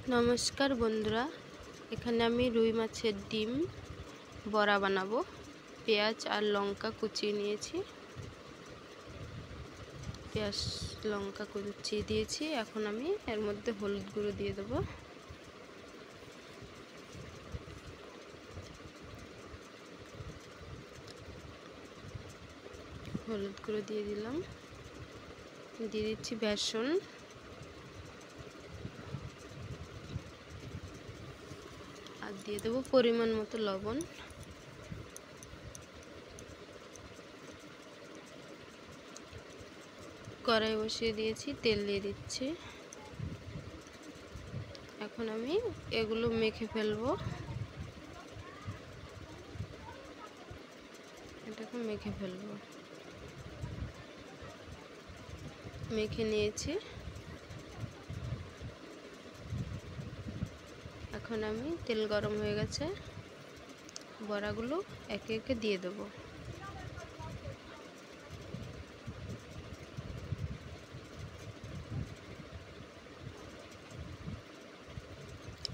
নমস্কার বন্ধুরা, এখানে আমি রুই মাছের ডিম বড়া বানাবো। পেঁয়াজ আর লঙ্কা কুচিয়ে নিয়েছি, পেঁয়াজ লঙ্কা কুচিয়ে দিয়েছি। এখন আমি এর মধ্যে হলুদ গুঁড়ো দিয়ে দেবো, হলুদ গুঁড়ো দিয়ে দিলাম, দিয়ে দিচ্ছি বেসন, আর দিয়ে দেবো পরিমাণ মতো লবণ। কড়াই বসিয়ে দিয়েছি, তেল দিয়ে দিচ্ছি। এখন আমি এগুলো মেখে ফেলবো, এটাকে মেখে ফেলবো। মেখে নিয়েছি। এখন আমি তেল গরম হয়ে গেছে, বড়াগুলো একে একে দিয়ে দেবো।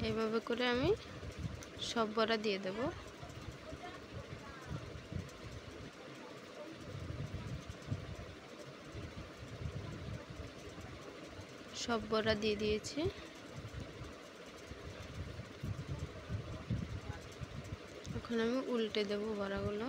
এইভাবে করে আমি সব বড়া দিয়ে দেব। সব বড়া দিয়ে দিয়েছি। এখন আমি উল্টে দেব বড়াগুলো।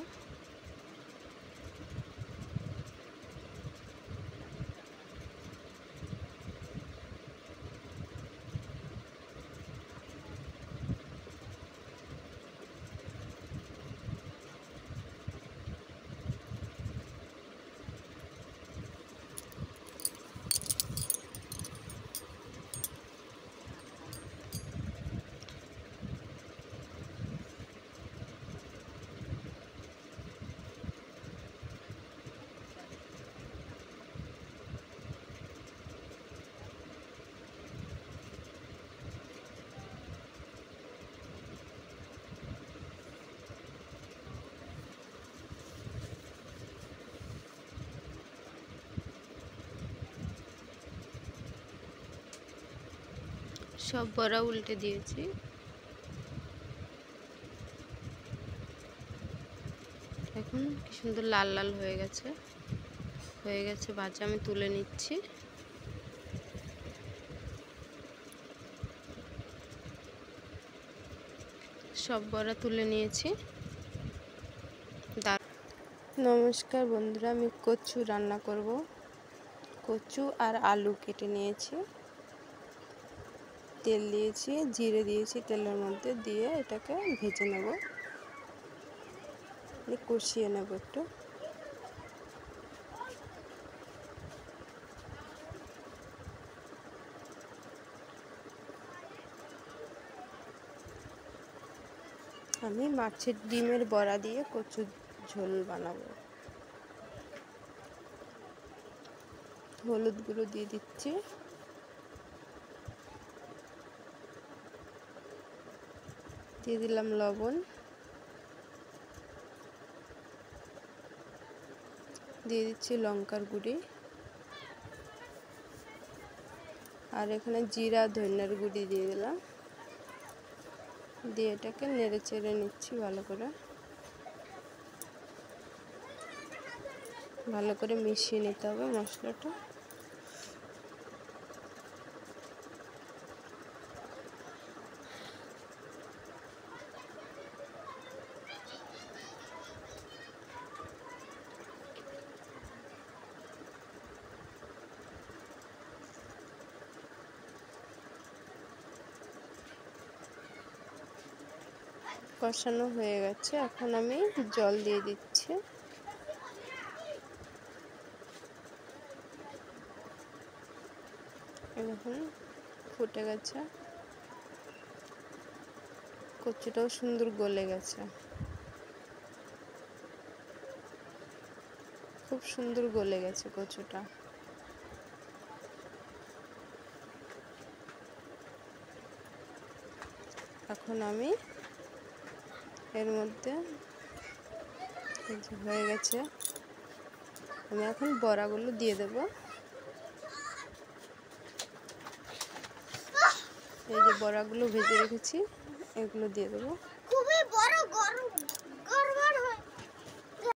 সব বড়া উল্টে দিয়েছি। এখন কি সুন্দর লাল লাল হয়ে গেছে ভাজা। আমি তুলে নিচ্ছি। সব বড়া তুলে নিয়েছি। নমস্কার বন্ধুরা, আমি কচু রান্না করব। কচু আর আলু কেটে নিয়েছি, তেল দিয়েছি, জিরে দিয়েছি, তেলের মধ্যে দিয়ে এটাকে ভেজে নেব, কষিয়ে নেব একটু। আমি মাছের ডিমের বড়া দিয়ে কচুর ঝোল বানাবো। হলুদ গুঁড়ো দিয়ে দিচ্ছি, দিয়ে দিলাম লবণ, দিয়ে দিচ্ছি লঙ্কার গুঁড়ি, আর এখানে জিরা ধনিয়ার গুঁড়ি দিয়ে দিলাম। দিয়ে এটাকে নেড়ে চেড়ে নিচ্ছি ভালো করে মিশিয়ে নিতে হবে মশলাটা। কষানো হয়ে গেছে, এখন আমি জল দিয়ে দিচ্ছি। এখন ফুটে গেছে, কচুটাও সুন্দর গলে গেছে, খুব সুন্দর গলে গেছে কচুটা। এখন আমি এর মধ্যে হয়ে গেছে, আমি এখন বড়াগুলো দিয়ে দেব। এই যে বড়াগুলো ভেজে রেখেছি, এগুলো দিয়ে দেবো।